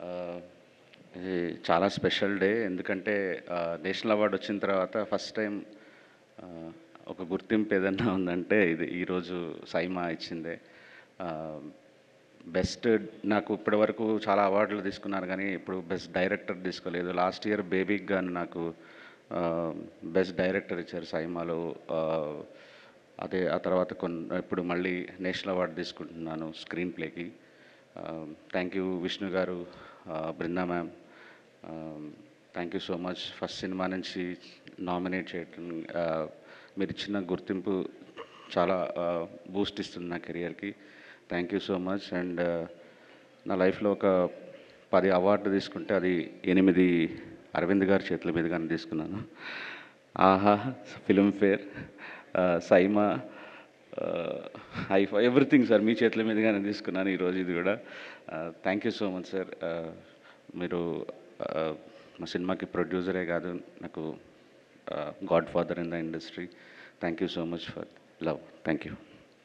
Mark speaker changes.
Speaker 1: ఆహ్, ఇది చాలా స్పెషల్ డే. ఎందుకంటే నేషనల్ అవార్డ్ వచ్చిన తర్వాత ఫస్ట్ టైం ఆహ్, ఒక గుర్తింపు ఏదన్నా ఉందంటే ఇది ఈరోజు సైమా ఇచ్చిందే. ఆహ్, బెస్ట్ నాకు ఇప్పటివరకు చాలా అవార్డులు తీసుకున్నాను కానీ ఇప్పుడు బెస్ట్ డైరెక్టర్ తీసుకోలేదు. లాస్ట్ ఇయర్ బేబీకి గాను నాకు బెస్ట్ డైరెక్టర్ ఇచ్చారు సైమాలో. ఆహ్, అదే ఆ తర్వాత ఇప్పుడు మళ్ళీ నేషనల్ అవార్డు తీసుకుంటున్నాను స్క్రీన్ ప్లేకి. Thank you Vishnu garu, Brinda ma'am. Thank you so much. First cinema నుంచి నామినేట్ చేయటం, మీరు ఇచ్చిన గుర్తింపు చాలా బూస్ట్ ఇస్తుంది నా కెరియర్కి. Thank you so much. And నా లైఫ్లో ఒక 10 అవార్డు తీసుకుంటే అది 8 అరవింద్ గారి చేతుల మీదుగానే తీసుకున్నాను. ఆహా, Filmfare, SIIMA, IIFA, everything sir మీ చేతుల మీదుగానే తీసుకున్నాను ఈరోజు ఇది కూడా. Thank you so much sir. మీరు మా సినిమాకి ప్రొడ్యూసరే కాదు, నాకు god father in the industry. Thank you so much for love. Thank you.